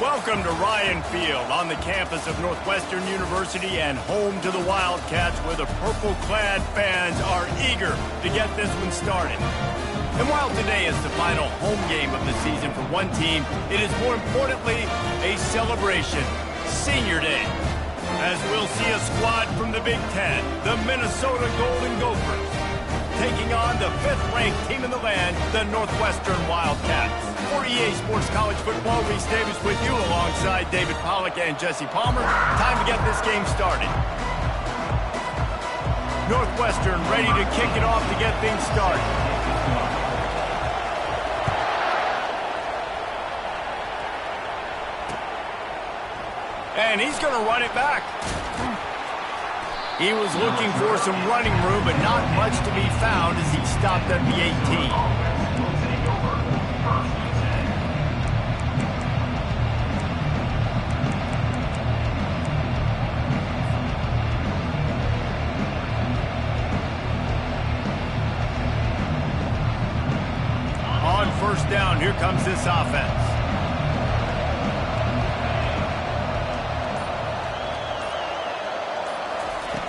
Welcome to Ryan Field on the campus of Northwestern University and home to the Wildcats, where the purple-clad fans are eager to get this one started. And while today is the final home game of the season for one team, it is more importantly a celebration, Senior Day, as we'll see a squad from the Big Ten, the Minnesota Golden Gophers, taking on the 5th-ranked team in the land, the Northwestern Wildcats. For EA Sports College Football, Reese Davis with you alongside David Pollack and Jesse Palmer. Time to get this game started. Northwestern ready to kick it off to get things started. And he's going to run it back. He was looking for some running room, but not much to be found as he stopped at the 18. On first down, here comes this offense.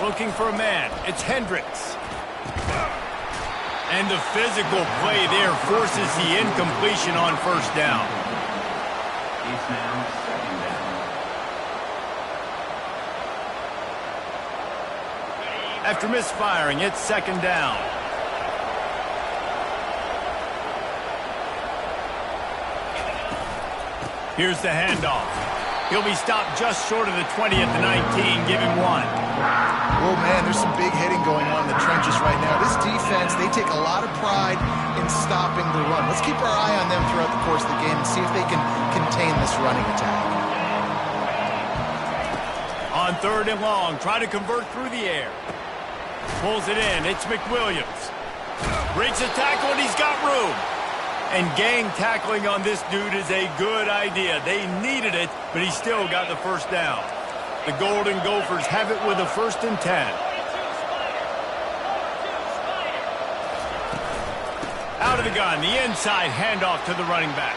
Looking for a man. It's Hendricks. And the physical play there forces the incompletion on first down. It's now second down. After misfiring, it's second down. Here's the handoff. He'll be stopped just short of the 20 at the 19. Give him one. Oh, man, there's some big hitting going on in the trenches right now. This defense, they take a lot of pride in stopping the run. Let's keep our eye on them throughout the course of the game and see if they can contain this running attack. On third and long, try to convert through the air. Pulls it in. It's McWilliams. Breaks a tackle, and he's got room. And gang tackling on this dude is a good idea. They needed it, but he still got the first down. The Golden Gophers have it with a 1st and 10. Out of the gun, the inside handoff to the running back.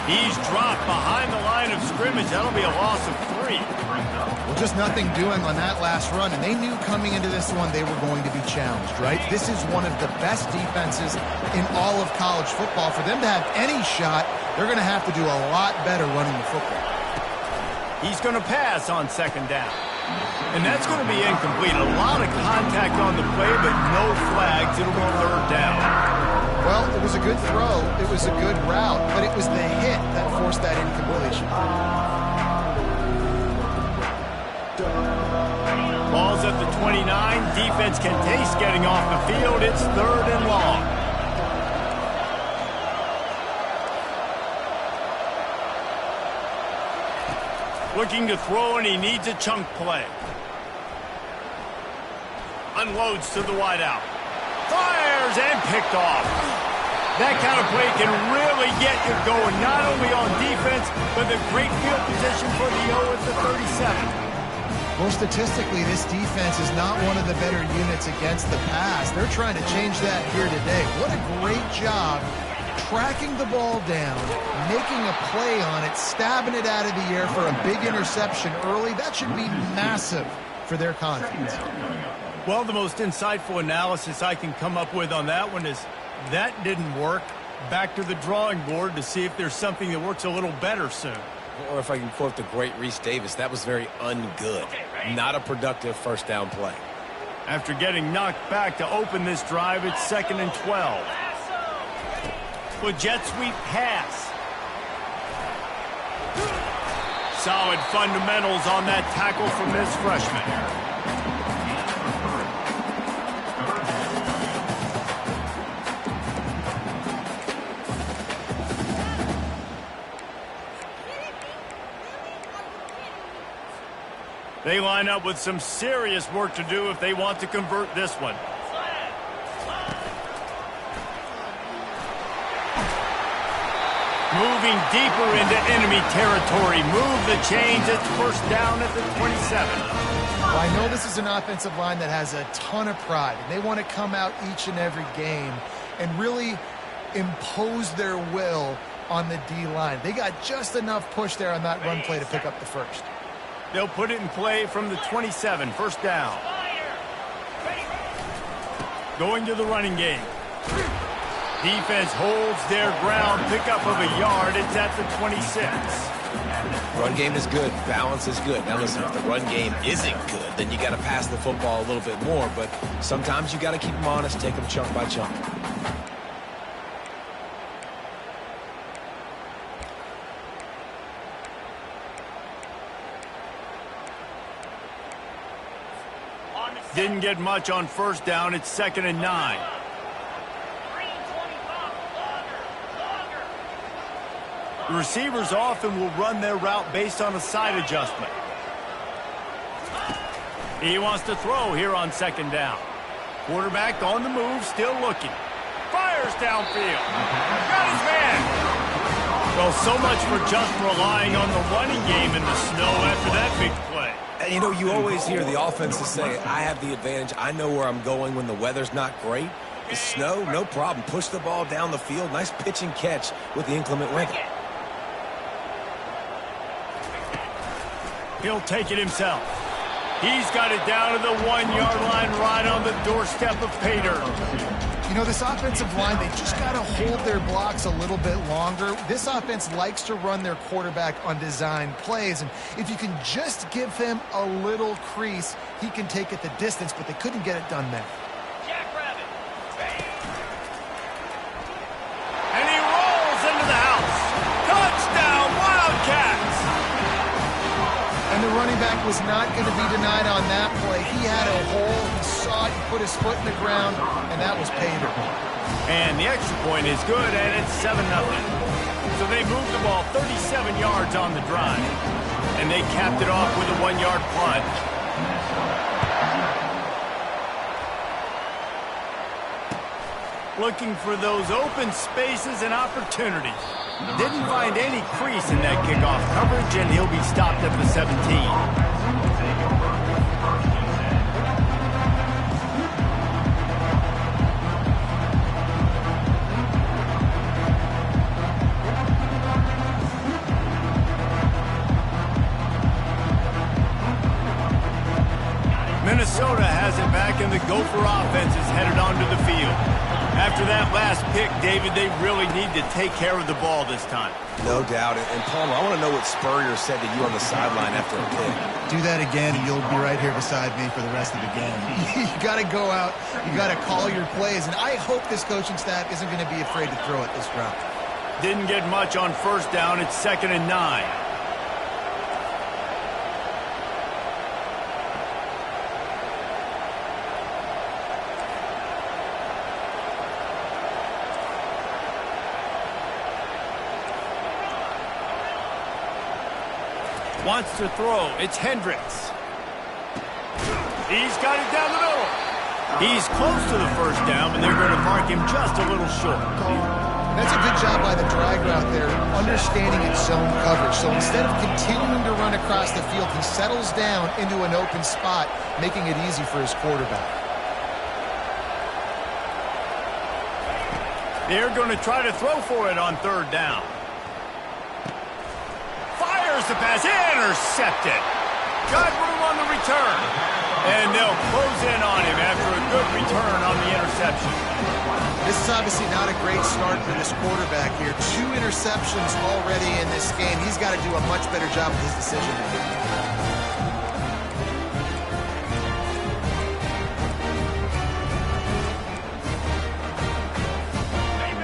He's dropped behind the line of scrimmage. That'll be a loss of 3. Well, just nothing doing on that last run, and they knew coming into this one they were going to be challenged, right? This is one of the best defenses in all of college football. For them to have any shot, they're going to have to do a lot better running the football. He's going to pass on second down. And that's going to be incomplete. A lot of contact on the play, but no flags. It'll be third down. Well, it was a good throw. It was a good route, but it was the hit that forced that incompletion. Ball's at the 29. Defense can taste getting off the field. It's third and long. Looking to throw, and he needs a chunk play. Unloads to the wideout. Fires and picked off. That kind of play can really get you going, not only on defense, but the great field position for the O at the 37. Well, statistically, this defense is not one of the better units against the pass. They're trying to change that here today. What a great job tracking the ball down, making a play on it, stabbing it out of the air for a big interception early. That should be massive for their confidence. Well, the most insightful analysis I can come up with on that one is that didn't work. Back to the drawing board to see if there's something that works a little better soon. Or if I can quote the great Reese Davis, that was very ungood. Not a productive first down play. After getting knocked back to open this drive, it's 2nd and 12. With jet sweep pass. Solid fundamentals on that tackle from this freshman. They line up with some serious work to do if they want to convert this one. Moving deeper into enemy territory. Move the chains. It's first down at the 27. Well, I know this is an offensive line that has a ton of pride. They want to come out each and every game and really impose their will on the D-line. They got just enough push there on that run play to pick up the first. They'll put it in play from the 27, first down. Going to the running game. Defense holds their ground, pickup of a yard. It's at the 26. Run game is good. Balance is good. Now listen, if the run game isn't good, then you got to pass the football a little bit more. But sometimes you got to keep them honest, take them chunk by chunk. Didn't get much on first down. It's 2nd and 9. The receivers often will run their route based on a side adjustment. He wants to throw here on 2nd down. Quarterback on the move, still looking. Fires downfield. Got his man. Well, so much for just relying on the running game in the snow after that big play. And, you know, you always hear the offenses say, I have the advantage. I know where I'm going when the weather's not great. The snow, no problem. Push the ball down the field. Nice pitch and catch with the inclement weather. He'll take it himself. He's got it down to the 1-yard line right on the doorstep of Pater. You know, this offensive line, they just got to hold their blocks a little bit longer. This offense likes to run their quarterback on design plays, and if you can just give him a little crease, he can take it the distance, but they couldn't get it done there. And he rolls into the house. Touchdown, Wildcats! And the running back was not going to be denied on that play. He had a hole, he saw it, he put his foot in the ground, and that was Pater. And the extra point is good, and it's 7-0. So they moved the ball 37 yards on the drive. And they capped it off with a 1-yard punt. Looking for those open spaces and opportunities. Didn't find any crease in that kickoff coverage, and he'll be stopped at the 17. Minnesota has it back, and the Gopher offense is headed onto the field. After that last pick, David, they really need to take care of the ball this time. No doubt. And Palmer, I want to know what Spurrier said to you on the sideline after a pick. Do that again, and you'll be right here beside me for the rest of the game. You got to go out. You got to call your plays, and I hope this coaching staff isn't going to be afraid to throw it this route. Didn't get much on first down. It's 2nd and 9. Wants to throw. It's Hendricks. He's got it down the middle. He's close to the first down, but they're going to mark him just a little short. That's a good job by the drag route there, understanding its zone coverage. So instead of continuing to run across the field, he settles down into an open spot, making it easy for his quarterback. They're going to try to throw for it on 3rd down. Fires the pass, intercepted. Got room on the return. And they'll close in on him after a good return on the interception. This is obviously not a great start for this quarterback here. 2 interceptions already in this game. He's got to do a much better job with his decision making.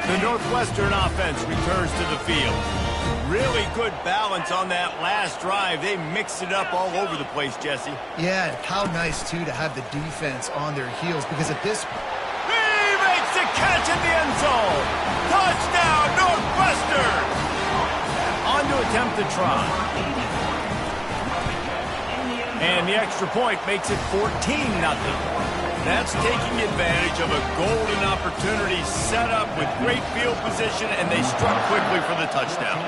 The Northwestern offense returns to the field. Really good balance on that last drive. They mixed it up all over the place, Jesse. Yeah, and how nice, too, to have the defense on their heels, because at this point, he makes the catch in the end zone. Touchdown, Northwestern! On to attempt the try. And the extra point makes it 14-0. That's taking advantage of a golden opportunity set up with great field position, and they struck quickly for the touchdown.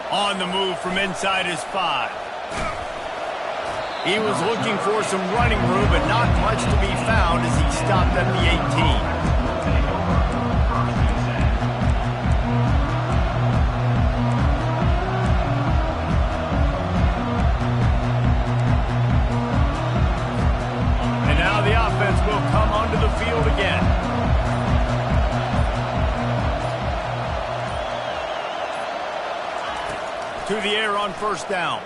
On the move from inside his 5. He was looking for some running room, but not much to be found as he stopped at the 18. To the air on first down.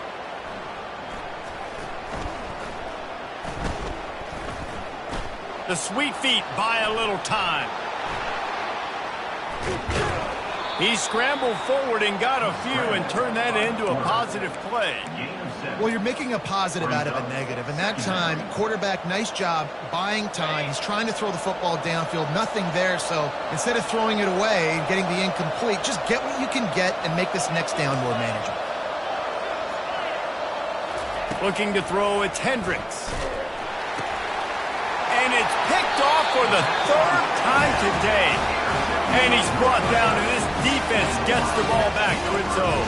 The sweet feet buy a little time. He scrambled forward and got a few and turned that into a positive play. Well, you're making a positive out of a negative. And that time, quarterback, nice job buying time. He's trying to throw the football downfield. Nothing there. So instead of throwing it away and getting the incomplete, just get what you can get and make this next down more manageable. Looking to throw, it's Hendricks. And it's picked off for the third time today. And he's brought down, and this defense gets the ball back to its own.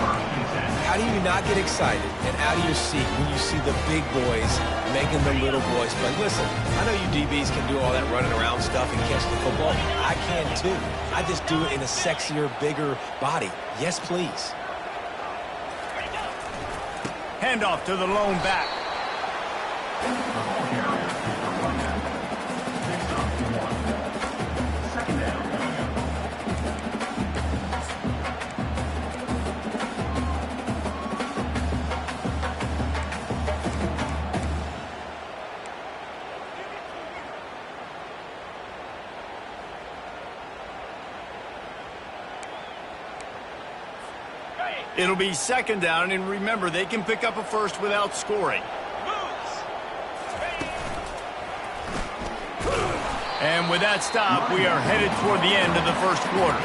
How do you not get excited and out of your seat when you see the big boys making the little boys play? Listen, I know you DBs can do all that running around stuff and catch the football. I can too. I just do it in a sexier, bigger body. Yes, please. Handoff to the lone back. It'll be second down, and remember, they can pick up a first without scoring. And with that stop, we are headed toward the end of the first quarter.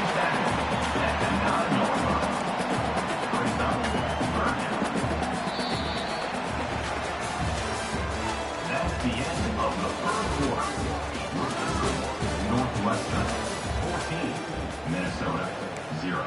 That's the end of the first quarter. Northwestern 14, Minnesota 0.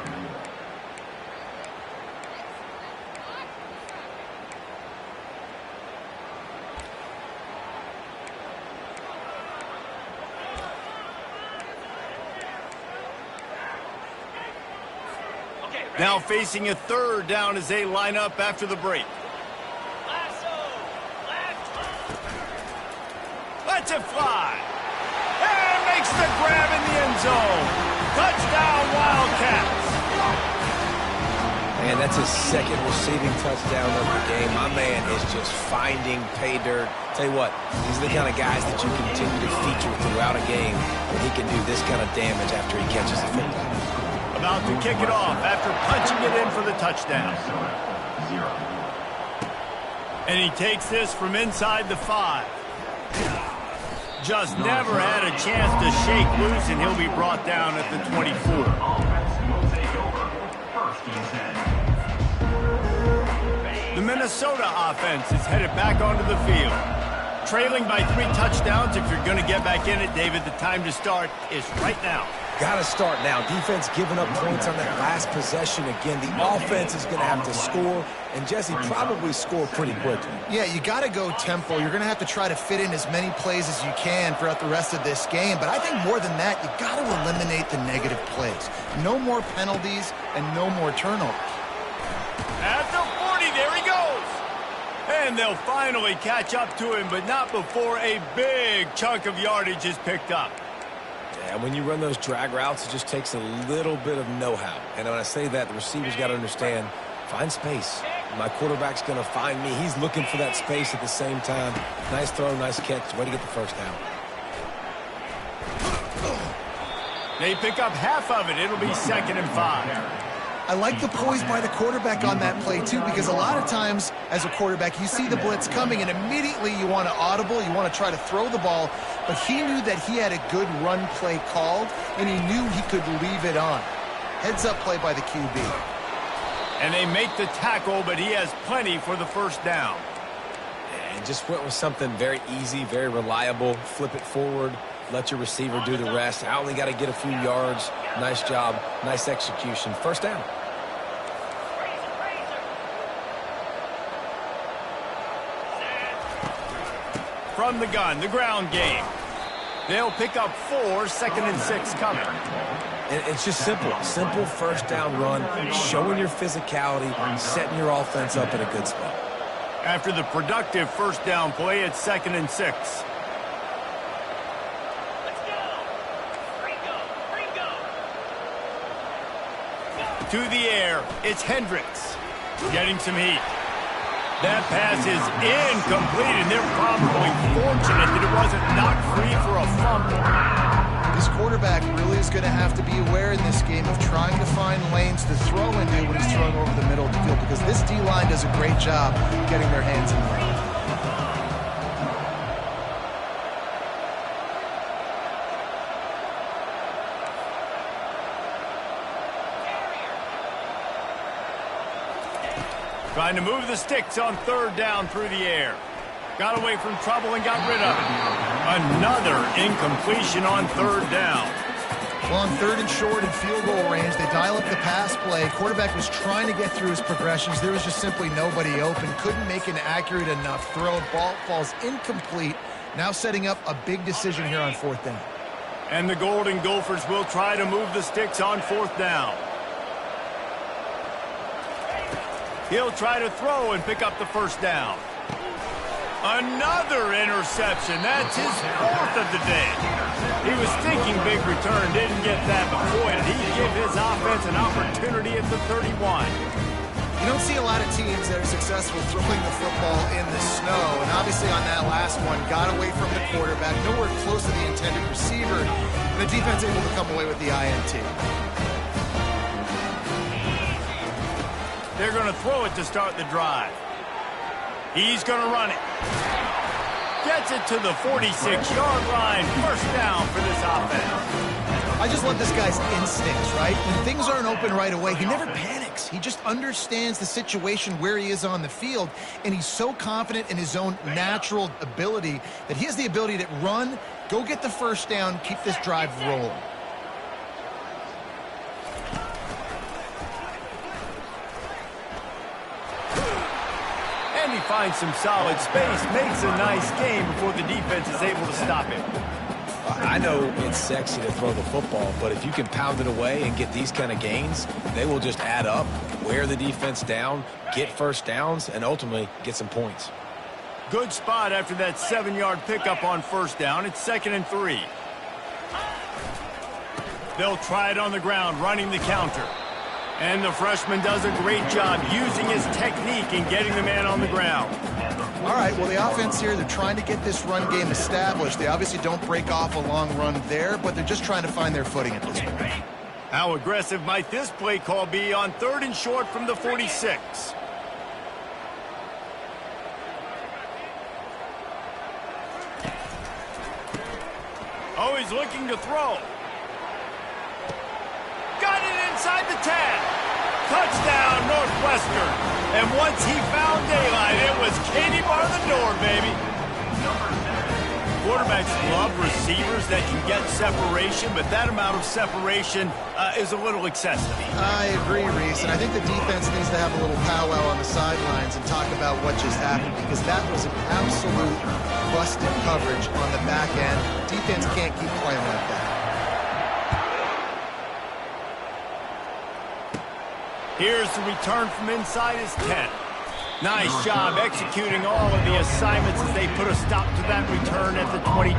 Now facing a third down as they line up after the break. Lets it fly. And makes the grab in the end zone. Touchdown, Wildcats. Man, that's his second receiving touchdown of the game. My man is just finding pay dirt. Tell you what, these are the kind of guys that you continue to feature throughout a game when he can do this kind of damage after he catches the football. About to kick it off after punching it in for the touchdown. And he takes this from inside the 5. Just never had a chance to shake loose, and he'll be brought down at the 24. The Minnesota offense is headed back onto the field. Trailing by 3 touchdowns. If you're going to get back in it, David, the time to start is right now. Got to start now. Defense giving up points on that last possession again. The offense is going to have to score, and Jesse probably score pretty quickly. Yeah, you got to go tempo. You're going to have to try to fit in as many plays as you can throughout the rest of this game. But I think more than that, you got to eliminate the negative plays. No more penalties and no more turnovers. At the 40, there he goes. And they'll finally catch up to him, but not before a big chunk of yardage is picked up. And when you run those drag routes, it just takes a little bit of know-how. And when I say that, the receiver's got to understand, find space. My quarterback's going to find me. He's looking for that space at the same time. Nice throw, nice catch. Way to get the first down. They pick up half of it. It'll be 2nd and 5. I like the poise by the quarterback on that play, too, because a lot of times as a quarterback, you see the blitz coming, and immediately you want to audible, you want to try to throw the ball, but he knew that he had a good run play called, and he knew he could leave it on. Heads-up play by the QB. And they make the tackle, but he has plenty for the first down. And just went with something very easy, very reliable. Flip it forward. Let your receiver do the rest. I only got to get a few yards. Nice job. Nice execution. First down. From the gun, the ground game. They'll pick up 4, 2nd and 6 coming. And it's just simple. Simple first down run, showing your physicality, setting your offense up in a good spot. After the productive first down play, it's 2nd and 6. To the air, it's Hendricks. Getting some heat. That pass is incomplete, and they're probably fortunate that it wasn't knocked free for a fumble. This quarterback really is going to have to be aware in this game of trying to find lanes to throw into when he's throwing over the middle of the field, because this D-line does a great job getting their hands in the line. Trying to move the sticks on third down through the air. Got away from trouble and got rid of it. Another incompletion on third down. Well, on third and short and field goal range, they dial up the pass play. Quarterback was trying to get through his progressions. There was just simply nobody open. Couldn't make an accurate enough throw. Ball falls incomplete. Now setting up a big decision here on fourth down. And the Golden Gophers will try to move the sticks on fourth down. He'll try to throw and pick up the first down. Another interception. That's his fourth of the day. He was thinking big return, didn't get that, but boy, did he give his offense an opportunity at the 31. You don't see a lot of teams that are successful throwing the football in the snow, and obviously on that last one, got away from the quarterback, nowhere close to the intended receiver, and the defense able to come away with the INT. They're going to throw it to start the drive. He's going to run it. Gets it to the 46-yard line. First down for this offense. I just love this guy's instincts, right? When things aren't open right away, he never panics. He just understands the situation where he is on the field, and he's so confident in his own natural ability that he has the ability to run, go get the first down, keep this drive rolling. And he finds some solid space, makes a nice game before the defense is able to stop him. I know it's sexy to throw the football, but if you can pound it away and get these kind of gains, they will just add up, wear the defense down, get first downs, and ultimately get some points. Good spot after that 7-yard pickup on first down. It's 2nd and 3. They'll try it on the ground, running the counter. And the freshman does a great job using his technique and getting the man on the ground. All right, well, the offense here, they're trying to get this run game established. They obviously don't break off a long run there, but they're just trying to find their footing at this point. How aggressive might this play call be on 3rd and short from the 46? Oh, he's looking to throw. Got it inside the 10. Touchdown, Northwestern. And once he found daylight, it was Katie bar the door, baby. Quarterbacks love receivers that can get separation, but that amount of separation is a little excessive. I agree, Reese, and I think the defense needs to have a little powwow on the sidelines and talk about what just happened, because that was an absolute busted coverage on the back end. Defense can't keep playing like that. Here's the return from inside his 10. Nice job executing all of the assignments as they put a stop to that return at the 22.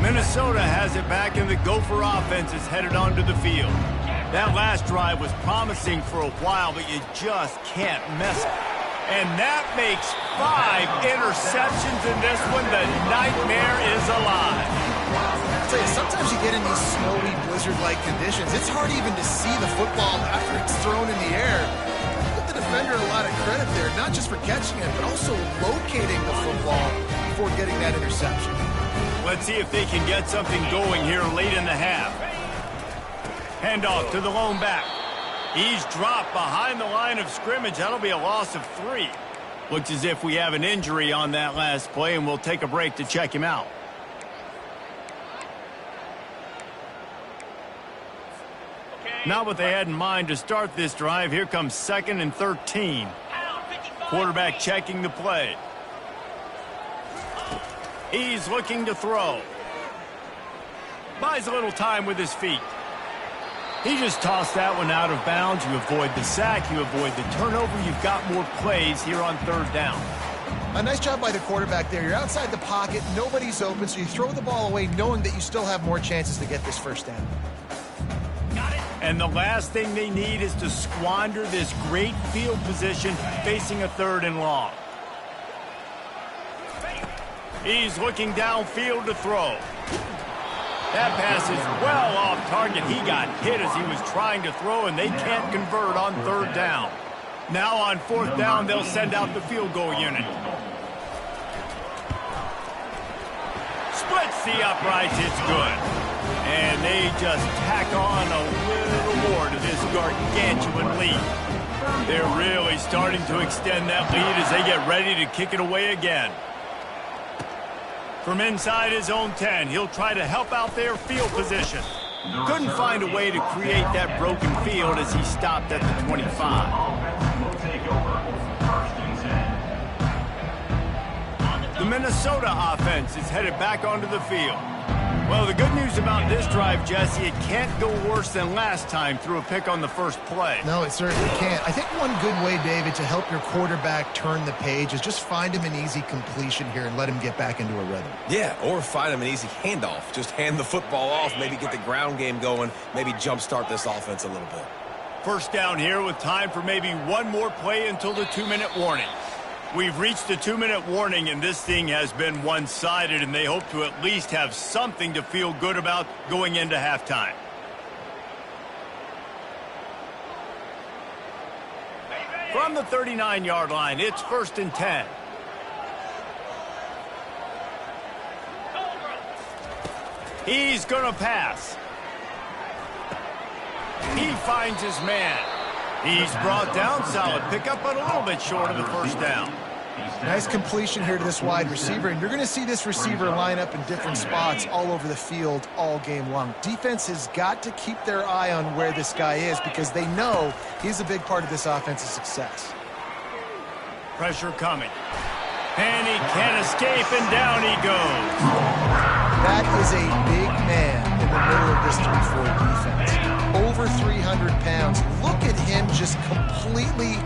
Minnesota has it back, and the Gopher offense is headed onto the field. That last drive was promising for a while, but you just can't mess it. And that makes 5 interceptions in this one. The nightmare is alive. I'll tell you, sometimes you get in these snowy, blizzard-like conditions. It's hard even to see the football after it's thrown in the air. Give the defender a lot of credit there, not just for catching it, but also locating the football before getting that interception. Let's see if they can get something going here late in the half. Handoff to the lone back. He's dropped behind the line of scrimmage. That'll be a loss of 3. Looks as if we have an injury on that last play, and we'll take a break to check him out. Not what they had in mind to start this drive. Here comes 2nd and 13. Quarterback checking the play. He's looking to throw. Buys a little time with his feet. He just tossed that one out of bounds. You avoid the sack. You avoid the turnover. You've got more plays here on 3rd down. A nice job by the quarterback there. You're outside the pocket, nobody's open, so you throw the ball away knowing that you still have more chances to get this first down. And the last thing they need is to squander this great field position facing a 3rd and long. He's looking downfield to throw. That pass is well off target. He got hit as he was trying to throw, and they can't convert on 3rd down. Now on 4th down, they'll send out the field goal unit. Splits the uprights, it's good. And they just tack on a little more to this gargantuan lead. They're really starting to extend that lead as they get ready to kick it away again. From inside his own 10, he'll try to help out their field position. Couldn't find a way to create that broken field as he stopped at the 25. The Minnesota offense is headed back onto the field. Well, the good news about this drive, Jesse, it can't go worse than last time through a pick on the first play. No, it certainly can't. I think one good way, David, to help your quarterback turn the page is just find him an easy completion here and let him get back into a rhythm. Yeah, or find him an easy handoff. Just hand the football off, maybe get the ground game going, maybe jumpstart this offense a little bit. First down here with time for maybe one more play until the 2-minute warning. We've reached the 2-minute warning, and this thing has been one-sided, and they hope to at least have something to feel good about going into halftime. From the 39-yard line, it's 1st and 10. He's going to pass. He finds his man. He's brought down, solid pickup, but a little bit short of the first down. Nice completion here to this wide receiver, and you're going to see this receiver line up in different spots all over the field all game long. Defense has got to keep their eye on where this guy is because they know he's a big part of this offense's success. Pressure coming. And he can't escape, and down he goes. That is a big man in the middle of this 3-4 defense. Over 300 pounds. Look at him just completely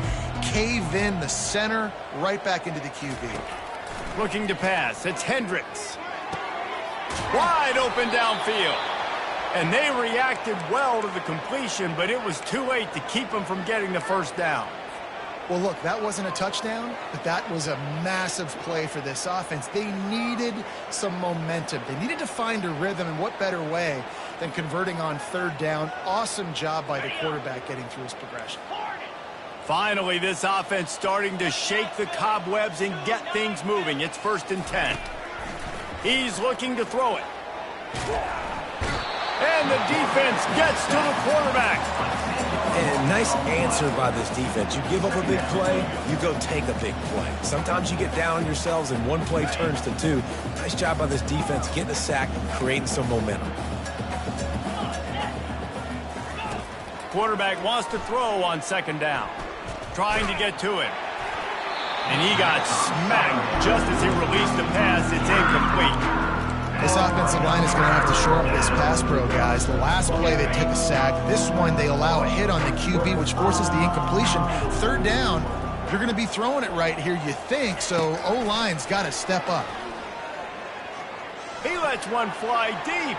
cave in the center right back into the QB. Looking to pass. It's Hendricks. Wide open downfield. And they reacted well to the completion, but it was too late to keep them from getting the first down. Well, look, that wasn't a touchdown, but that was a massive play for this offense. They needed some momentum. They needed to find a rhythm, and what better way than converting on 3rd down. Awesome job by the quarterback getting through his progression. Finally, this offense starting to shake the cobwebs and get things moving. It's 1st and 10. He's looking to throw it. And the defense gets to the quarterback. And nice answer by this defense. You give up a big play, you go take a big play. Sometimes you get down on yourselves and one play turns to 2. Nice job by this defense getting a sack, creating some momentum. Quarterback wants to throw on 2nd down. Trying to get to it. And he got smacked just as he released the pass. It's incomplete. This offensive line is going to have to shore up this pass pro, guys. The last play they took a sack. This one they allow a hit on the QB, which forces the incompletion. 3rd down, you're going to be throwing it right here, you think, so O-line's got to step up. He lets one fly deep.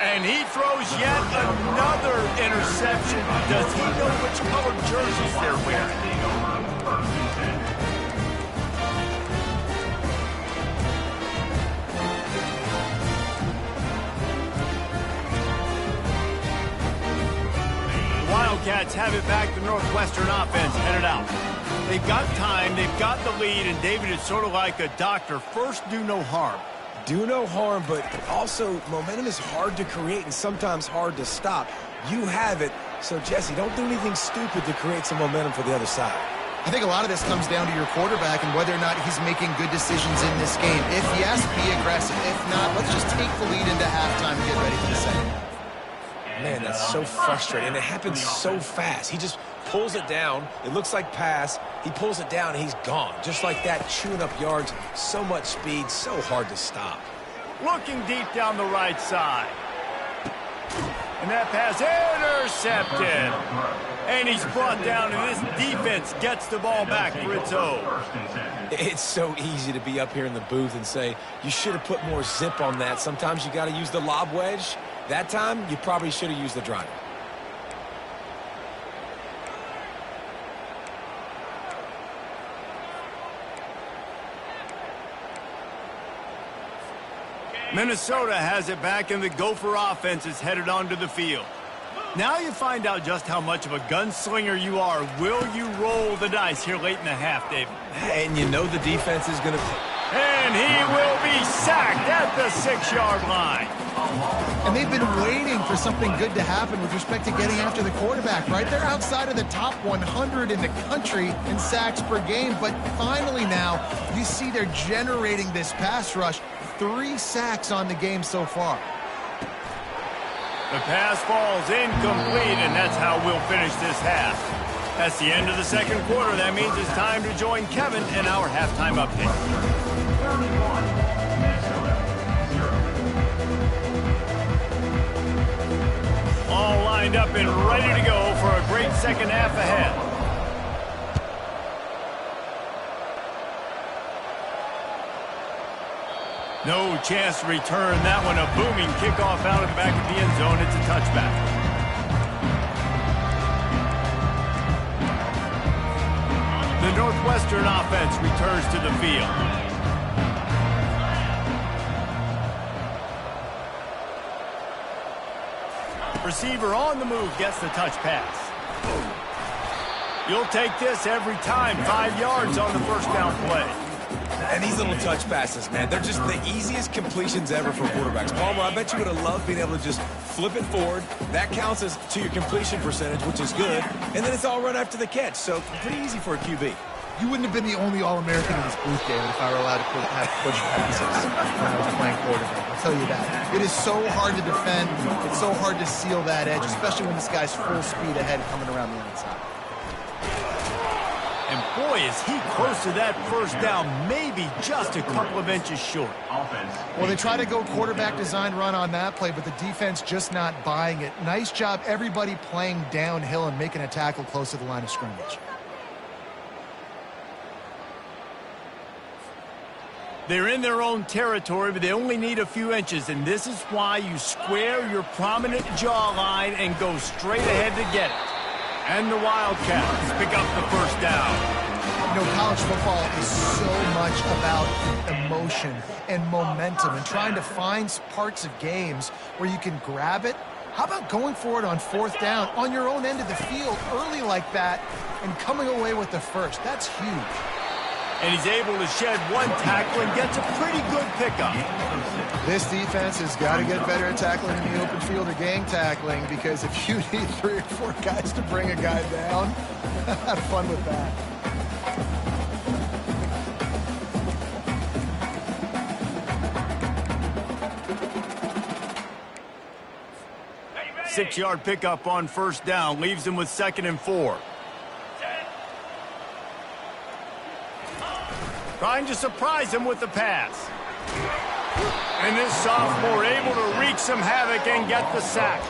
And he throws yet another interception. Does he know which colored jerseys they're wearing? Wildcats have it back. The Northwestern offense headed out. They've got time, they've got the lead, and David is sort of like a doctor. First, do no harm. Do no harm, but also momentum is hard to create and sometimes hard to stop. You have it, so Jesse, don't do anything stupid to create some momentum for the other side. I think a lot of this comes down to your quarterback and whether or not he's making good decisions in this game. If yes, be aggressive. If not, let's just take the lead into halftime and get ready for the second half. Man, that's so frustrating, and it happens so fast. He just pulls it down. It looks like pass. He pulls it down, and he's gone. Just like that, chewing up yards. So much speed, so hard to stop. Looking deep down the right side. And that pass intercepted. And he's brought down, and this defense gets the ball back for its own. It's so easy to be up here in the booth and say, you should have put more zip on that. Sometimes you got to use the lob wedge. That time, you probably should have used the driver. Minnesota has it back, and the Gopher offense is headed onto the field. Now you find out just how much of a gunslinger you are. Will you roll the dice here late in the half, David? And you know the defense is going to... And he will be sacked at the 6-yard line. And they've been waiting for something good to happen with respect to getting after the quarterback, right? They're outside of the top 100 in the country in sacks per game, but finally now you see they're generating this pass rush. 3 sacks on the game so far. The pass falls incomplete, and that's how we'll finish this half. That's the end of the second quarter. That means it's time to join Kevin in our halftime update. 31, Minnesota, 0. All lined up and ready to go for a great second half ahead. No chance to return that one. A booming kickoff out of the back of the end zone. It's a touchback. The Northwestern offense returns to the field. Receiver on the move gets the touch pass. You'll take this every time. 5 yards on the first down play. And these little touch passes, man, they're just the easiest completions ever for quarterbacks. Palmer, I bet you would have loved being able to just flip it forward. That counts as to your completion percentage, which is good. And then it's all run after the catch, so pretty easy for a QB. You wouldn't have been the only All-American in this booth, David, if I were allowed to have push passes when I was playing quarterback. I'll tell you that. It is so hard to defend. It's so hard to seal that edge, especially when this guy's full speed ahead coming around the outside. And boy, is he close to that first down, maybe just a couple of inches short. Well, they try to go quarterback design run on that play, but the defense just not buying it. Nice job, everybody playing downhill and making a tackle close to the line of scrimmage. They're in their own territory, but they only need a few inches, and this is why you square your prominent jawline and go straight ahead to get it. And the Wildcats pick up the first down. You know, college football is so much about emotion and momentum and trying to find parts of games where you can grab it. How about going for it on 4th down on your own end of the field early like that and coming away with the first? That's huge. And he's able to shed one tackle and gets a pretty good pickup. This defense has got to get better at tackling in the open field or gang tackling, because if you need 3 or 4 guys to bring a guy down, have fun with that. Six-yard pickup on first down leaves him with 2nd and 4. Trying to surprise him with the pass. And this sophomore able to wreak some havoc and get the sack.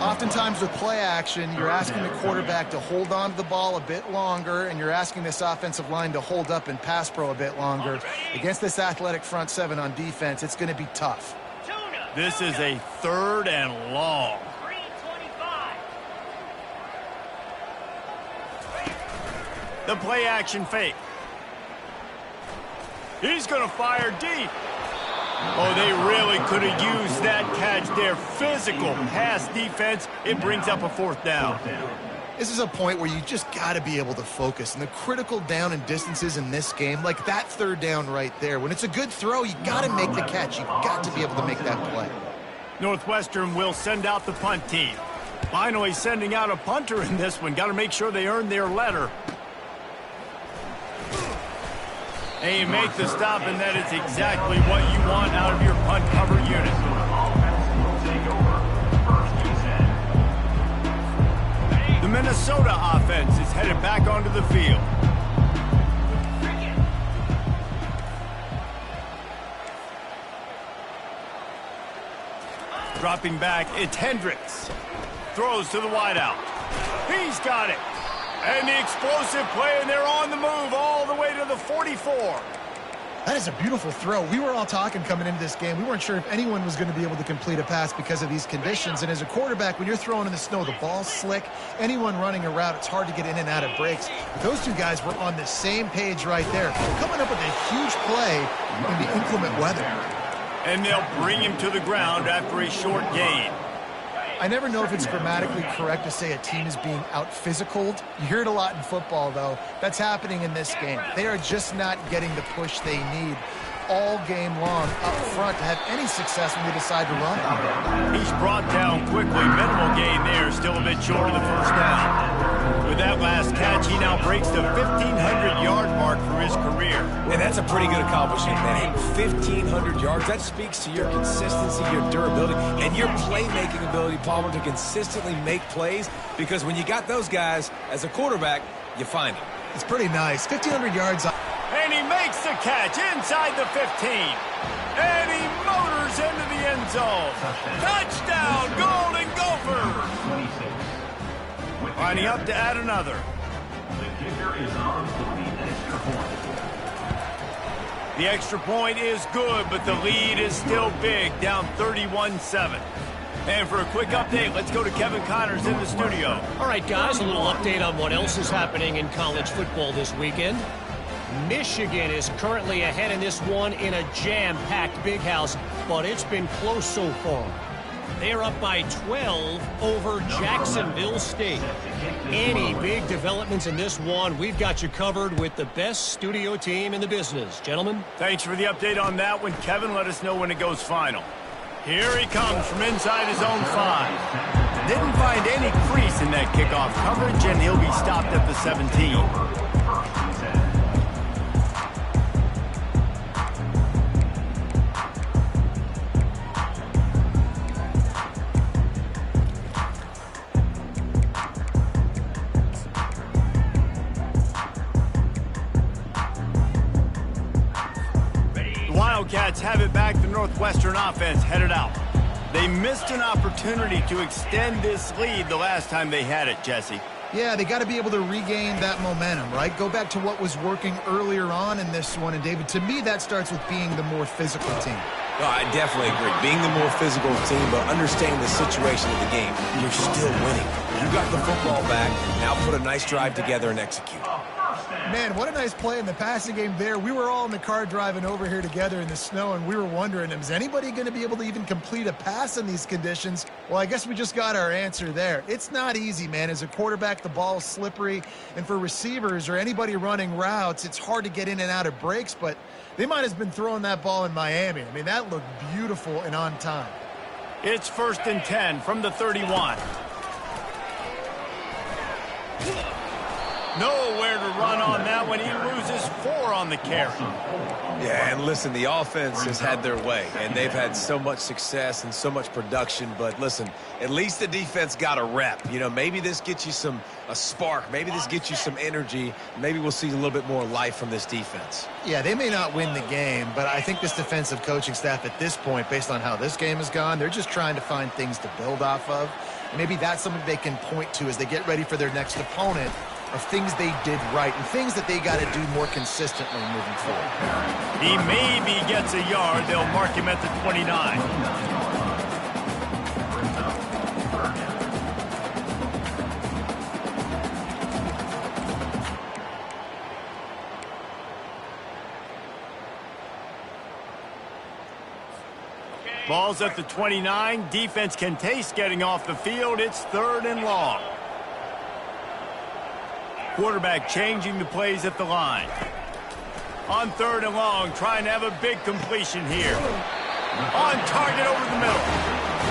Oftentimes with play action, you're asking the quarterback to hold on to the ball a bit longer, and you're asking this offensive line to hold up and pass pro a bit longer. Against this athletic front 7 on defense, it's going to be tough. This is a 3rd and long. The play action fake. He's going to fire deep. Oh, they really could have used that catch there. Physical pass defense. It brings up a 4th down. This is a point where you just got to be able to focus. And the critical down and distances in this game, like that 3rd down right there, when it's a good throw, you got to make the catch. You got to be able to make that play. Northwestern will send out the punt team. Finally sending out a punter in this one. Got to make sure they earn their letter. And you make the stop, and that is exactly what you want out of your punt cover unit. The Minnesota offense is headed back onto the field. Dropping back, it's Hendricks. Throws to the wideout. He's got it. And the explosive play, and they're on the move all the way to the 44. That is a beautiful throw. We were all talking coming into this game. We weren't sure if anyone was going to be able to complete a pass because of these conditions. And as a quarterback, when you're throwing in the snow, the ball's slick. Anyone running a route, it's hard to get in and out of breaks. But those two guys were on the same page right there. Coming up with a huge play in the inclement weather. And they'll bring him to the ground after a short gain. I never know if it's grammatically correct to say a team is being out-physicaled. You hear it a lot in football, though. That's happening in this game. They are just not getting the push they need all game long up front to have any success when they decide to run it. He's brought down quickly. Minimal gain there, still a bit short of the first down. With that last catch, he now breaks the 1,500-yard mark for his career. And that's a pretty good accomplishment, man. 1,500 yards, that speaks to your consistency, your durability, and your playmaking ability, Palmer, to consistently make plays, because when you got those guys as a quarterback, you find them. It's pretty nice. 1,500 yards. And he makes the catch inside the 15. And he motors into the end zone. Touchdown, Golden Gophers. Lining up to add another. The kicker is on for the extra point. The extra point is good, but the lead is still big, down 31-7. And for a quick update, let's go to Kevin Connors in the studio. All right, guys, a little update on what else is happening in college football this weekend. Michigan is currently ahead in this one in a jam-packed big house, but it's been close so far. They're up by 12 over Jacksonville State. Any big developments in this one, we've got you covered with the best studio team in the business. Gentlemen. Thanks for the update on that one. Kevin, let us know when it goes final. Here he comes from inside his own 5. Didn't find any crease in that kickoff coverage, and he'll be stopped at the 17. Wildcats have it back. The Northwestern offense headed out. They missed an opportunity to extend this lead the last time they had it, Jesse. Yeah, they got to be able to regain that momentum, right? Go back to what was working earlier on in this one. And, David, to me, that starts with being the more physical team. No, I definitely agree. Being the more physical team, but understanding the situation of the game, you're still winning. You got the football back. Now put a nice drive together and execute. Man, what a nice play in the passing game there. We were all in the car driving over here together in the snow, and we were wondering, is anybody going to be able to even complete a pass in these conditions? Well, I guess we just got our answer there. It's not easy, man. As a quarterback, the ball's slippery, and for receivers or anybody running routes, it's hard to get in and out of breaks, but they might have been throwing that ball in Miami. I mean, that looked beautiful and on time. It's 1st and 10 from the 31. Nowhere to run on that one. He loses 4 on the carry. Yeah, and listen, the offense has had their way, and they've had so much success and so much production. But listen, at least the defense got a rep. You know, maybe this gets you a spark. Maybe this gets you some energy. Maybe we'll see a little bit more life from this defense. Yeah, they may not win the game, but I think this defensive coaching staff at this point, based on how this game has gone, they're just trying to find things to build off of. And maybe that's something they can point to as they get ready for their next opponent, of things they did right and things that they got to do more consistently moving forward. He maybe gets a yard. They'll mark him at the 29. Ball's at the 29. Defense can taste getting off the field. It's 3rd and long. Quarterback changing the plays at the line. On 3rd and long, trying to have a big completion here. On target over the middle.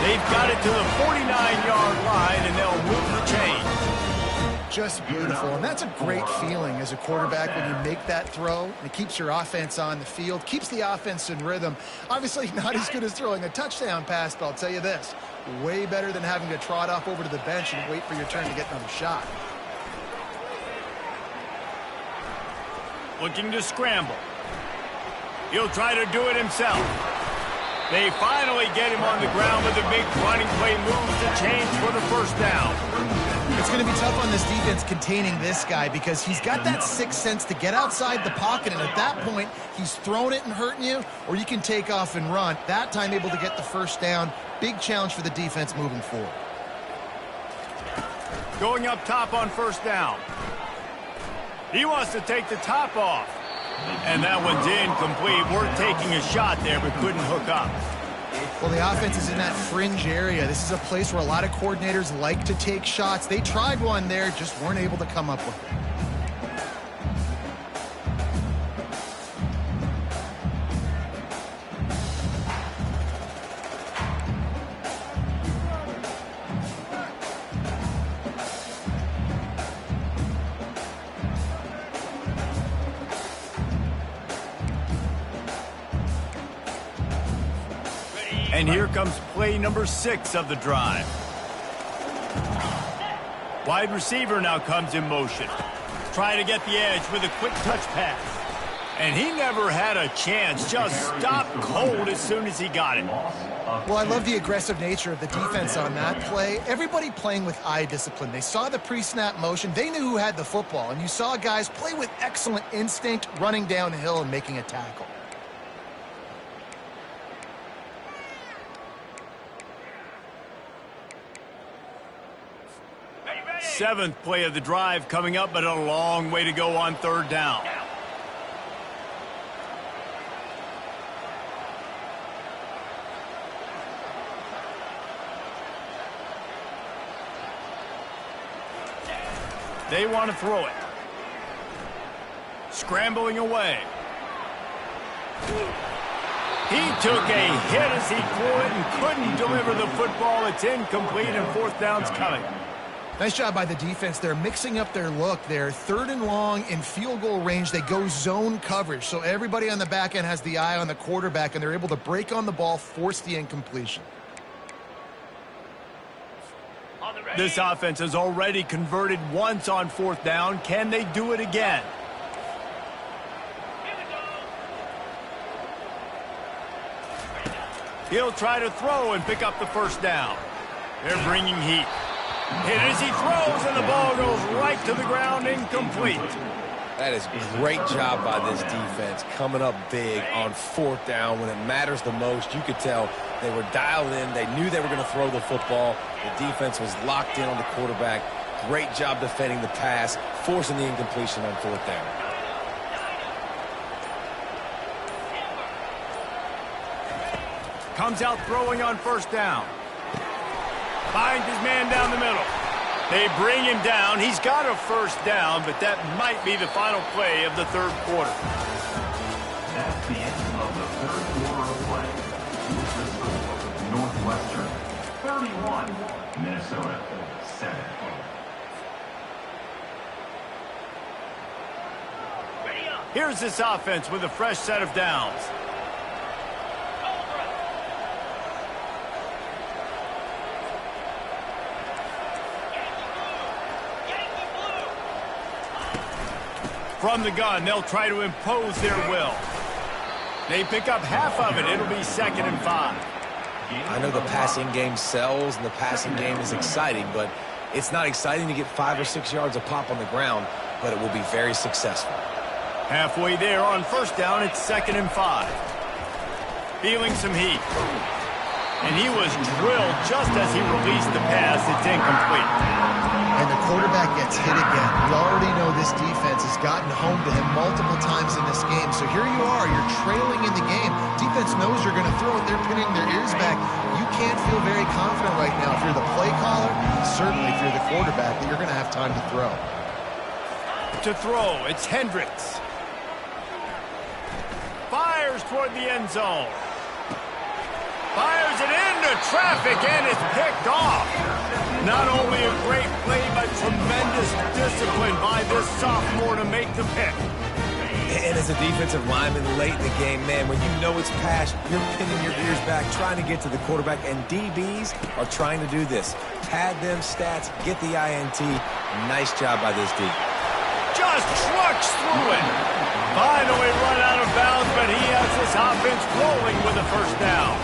They've got it to the 49-yard line, and they'll move the chain. Just beautiful, and that's a great feeling as a quarterback when you make that throw, and it keeps your offense on the field, keeps the offense in rhythm. Obviously not as good as throwing a touchdown pass, but I'll tell you this, way better than having to trot off over to the bench and wait for your turn to get another shot. Looking to scramble. He'll try to do it himself. They finally get him on the ground with a big running play move to change for the first down. It's going to be tough on this defense containing this guy because he's got that sixth sense to get outside the pocket, and at that point, he's throwing it and hurting you, or you can take off and run. That time able to get the first down. Big challenge for the defense moving forward. Going up top on first down. He wants to take the top off. And that one's incomplete. We're taking a shot there, but couldn't hook up. Well, the offense is in that fringe area. This is a place where a lot of coordinators like to take shots. They tried one there, just weren't able to come up with it. And here comes play number 6 of the drive. Wide receiver now comes in motion. Trying to get the edge with a quick touch pass. And he never had a chance. Just stopped cold as soon as he got it. Well, I love the aggressive nature of the defense on that play. Everybody playing with eye discipline. They saw the pre-snap motion. They knew who had the football. And you saw guys play with excellent instinct, running downhill and making a tackle. Seventh play of the drive coming up, but a long way to go on third down. They want to throw it. Scrambling away. He took a hit as he threw it and couldn't deliver the football. It's incomplete and fourth down's coming. Nice job by the defense. They're mixing up their look there. Third and long in field goal range. They go zone coverage. So everybody on the back end has the eye on the quarterback, and they're able to break on the ball, force the incompletion. This offense has already converted once on fourth down. Can they do it again? He'll try to throw and pick up the first down. They're bringing heat. Hit as he throws, and the ball goes right to the ground, incomplete. That is great job by this defense, coming up big on fourth down when it matters the most. You could tell they were dialed in. They knew they were going to throw the football. The defense was locked in on the quarterback. Great job defending the pass, forcing the incompletion on fourth down. Comes out throwing on first down. Finds his man down the middle. They bring him down. He's got a first down, but that might be the final play of the third quarter. That's the end of the third quarter of play. Northwestern 31, Minnesota 7. Here's this offense with a fresh set of downs. From the gun, they'll try to impose their will. They pick up half of it. It'll be 2nd and 5. I know the passing game sells and the passing game is exciting, but it's not exciting to get 5 or 6 yards a pop on the ground, but it will be very successful. Halfway there on first down, it's 2nd and 5. Feeling some heat. And he was drilled just as he released the pass. It's incomplete. And the quarterback gets hit again. We already know this defense has gotten home to him multiple times in this game. So here you are, you're trailing in the game. Defense knows you're going to throw it. They're pinning their ears back. You can't feel very confident right now if you're the play caller, and certainly if you're the quarterback, that you're going to have time to throw. To throw, it's Hendricks. Fires toward the end zone. Fires it into traffic, and it's picked off. Not only a great play, but tremendous discipline by this sophomore to make the pick. And as a defensive lineman late in the game, man, when you know it's pass, you're pinning your ears back, trying to get to the quarterback, and DBs are trying to do this. Pad them stats, get the INT. Nice job by this D. Just trucks through it. Finally run out of bounds, but he has this offense rolling with a first down.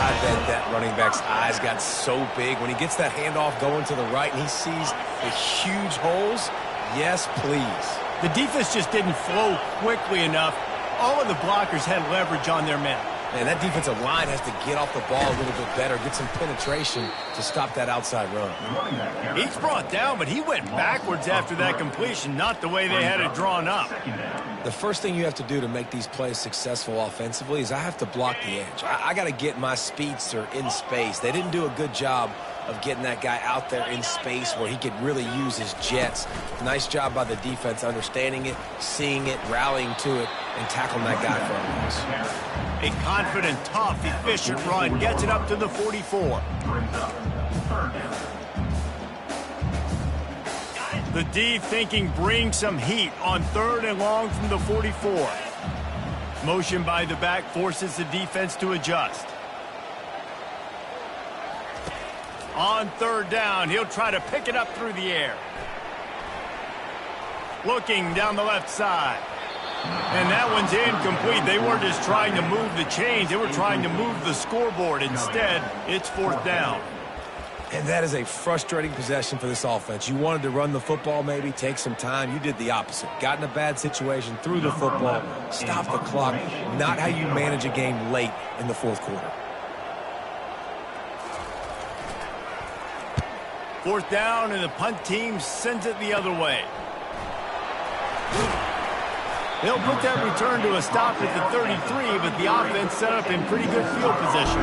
I bet that running back's eyes got so big when he gets that handoff going to the right and he sees the huge holes. Yes, please. The defense just didn't flow quickly enough. All of the blockers had leverage on their men. Man, that defensive line has to get off the ball a little bit better, get some penetration to stop that outside run. He's brought down, but he went backwards after that completion, not the way they had it drawn up. The first thing you have to do to make these plays successful offensively is I have to block the edge. I got to get my speedster in space. They didn't do a good job of getting that guy out there in space where he could really use his jets. Nice job by the defense understanding it, seeing it, rallying to it, and tackling that guy for a loss. A confident, tough, efficient run gets it up to the 44. The D thinking bring some heat on 3rd and long from the 44. Motion by the back forces the defense to adjust. On 3rd down, he'll try to pick it up through the air. Looking down the left side. And that one's incomplete. They weren't just trying to move the chains. They were trying to move the scoreboard. Instead, it's 4th down. And that is a frustrating possession for this offense. You wanted to run the football, maybe take some time. You did the opposite. Got in a bad situation, threw the football, stopped the clock. Not how you manage a game late in the 4th quarter. 4th down, and the punt team sends it the other way. They'll put that return to a stop at the 33, but the offense set up in pretty good field position.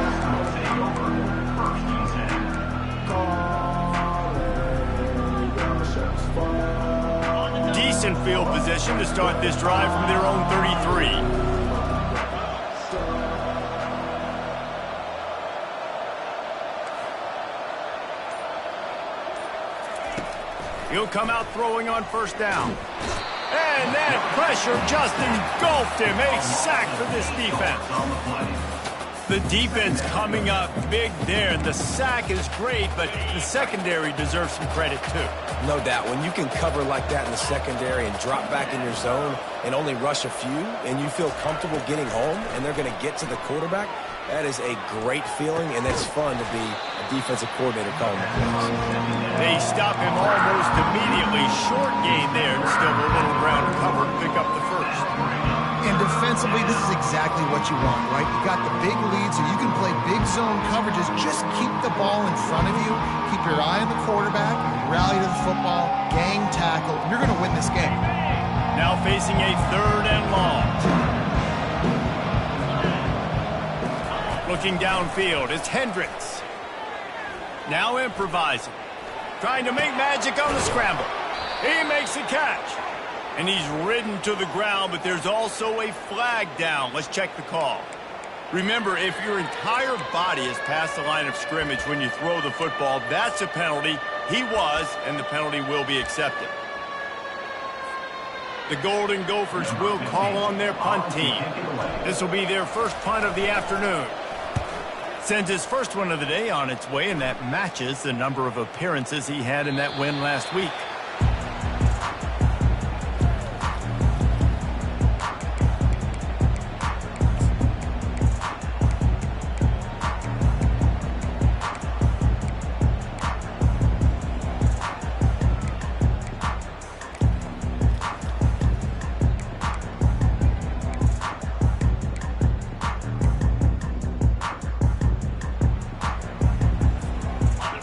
Decent field position to start this drive from their own 33. He'll come out throwing on 1st down. And that pressure just engulfed him. A sack for this defense. The defense coming up big there. The sack is great, but the secondary deserves some credit too. No doubt. When you can cover like that in the secondary and drop back in your zone and only rush a few, and you feel comfortable getting home, and they're going to get to the quarterback, that is a great feeling, and it's fun to be a defensive coordinator calling the plays. They stop him almost immediately. Short gain there, and still a little ground to cover to pick up the 1st. And defensively, this is exactly what you want, right? You got the big lead, so you can play big zone coverages. Just keep the ball in front of you. Keep your eye on the quarterback. Rally to the football. Gang tackle. You're going to win this game. Now facing a 3rd and long. Looking downfield, it's Hendricks. Now improvising. Trying to make magic on the scramble. He makes the catch. And he's ridden to the ground, but there's also a flag down. Let's check the call. Remember, if your entire body is past the line of scrimmage when you throw the football, that's a penalty. He was, and the penalty will be accepted. The Golden Gophers will call on their punt team. This will be their first punt of the afternoon. Sends his first one of the day on its way, and that matches the number of appearances he had in that win last week.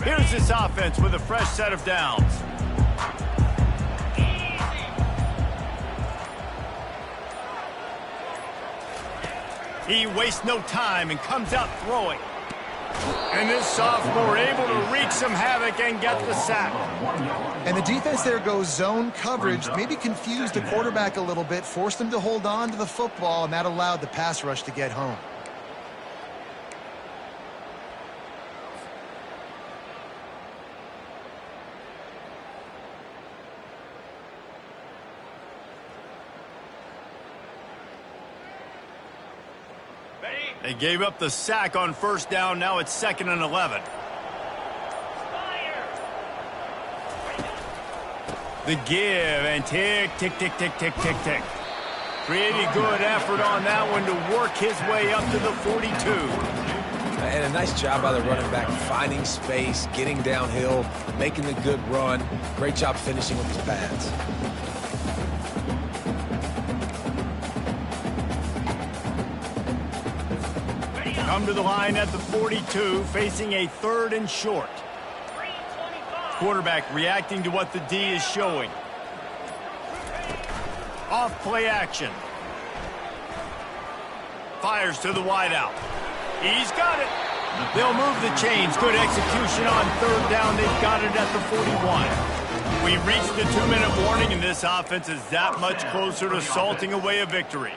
Here's this offense with a fresh set of downs. He wastes no time and comes out throwing. And this sophomore able to wreak some havoc and get the sack. And the defense there goes zone coverage, maybe confused the quarterback a little bit, forced him to hold on to the football, and that allowed the pass rush to get home. They gave up the sack on 1st down. Now it's 2nd and 11. The give and tick, tick, tick, tick, tick, tick, tick. Pretty good effort on that one to work his way up to the 42. And a nice job by the running back, finding space, getting downhill, making a good run. Great job finishing with his pads. Come to the line at the 42, facing a 3rd and short. Quarterback reacting to what the D is showing. Off play action. Fires to the wideout. He's got it. They'll move the chains. Good execution on 3rd down. They've got it at the 41. We reached the 2-minute warning, and this offense is that much closer to salting away a victory.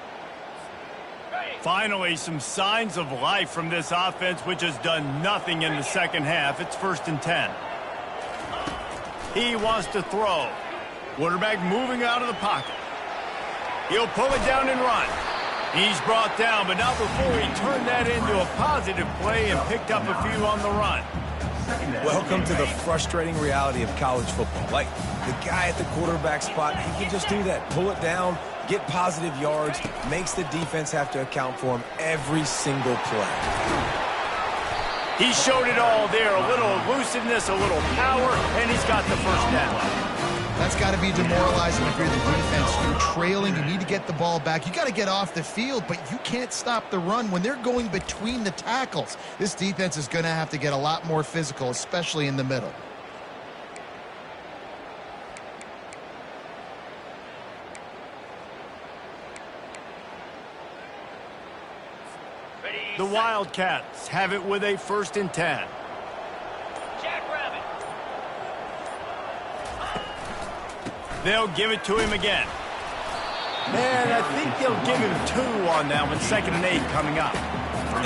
Finally, some signs of life from this offense, which has done nothing in the second half. It's 1st and 10. He wants to throw. Quarterback moving out of the pocket. He'll pull it down and run. He's brought down, but not before he turned that into a positive play and picked up a few on the run. Welcome to the frustrating reality of college football. Like, the guy at the quarterback spot, he can just do that. Pull it down, get positive yards, makes the defense have to account for him every single play. He showed it all there. A little elusiveness, a little power, and he's got the first down. That's got to be demoralizing if you're the defense. You're trailing. You need to get the ball back. You got to get off the field, but you can't stop the run when they're going between the tackles. This defense is going to have to get a lot more physical, especially in the middle. The Wildcats have it with a 1st and 10. They'll give it to him again. And I think they'll give him 2 on that one. 2nd and 8 coming up.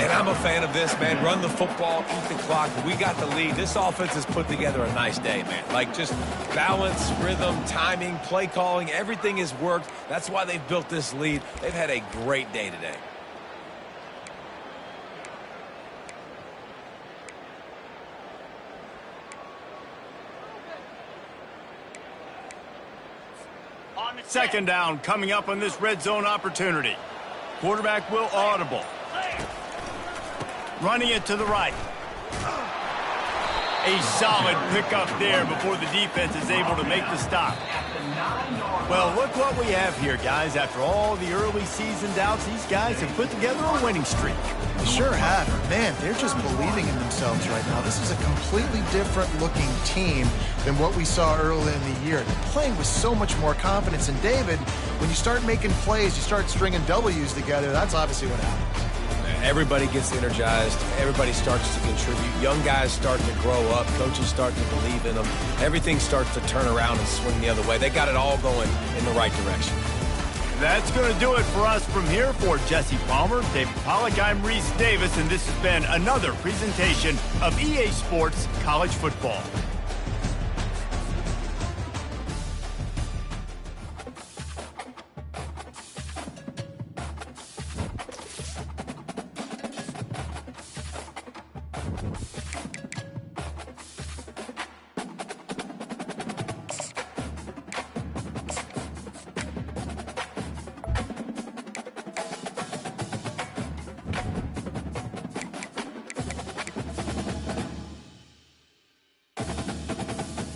And I'm a fan of this, man. Run the football, eat the clock. We got the lead. This offense has put together a nice day, man. Like, just balance, rhythm, timing, play calling, everything has worked. That's why they've built this lead. They've had a great day today. Second down coming up on this red zone opportunity. Quarterback will audible. Running it to the right. A solid pickup there before the defense is able to make the stop. Well, look what we have here, guys. After all the early season doubts, these guys have put together a winning streak. They sure have. Man, they're just believing in themselves right now. This is a completely different looking team than what we saw early in the year. They're playing with so much more confidence. And David, when you start making plays, you start stringing W's together, that's obviously what happens. Everybody gets energized. Everybody starts to contribute. Young guys start to grow up. Coaches start to believe in them. Everything starts to turn around and swing the other way. They got it all going in the right direction. That's going to do it for us from here. For Jesse Palmer, David Pollack, I'm Reese Davis, and this has been another presentation of EA Sports College Football.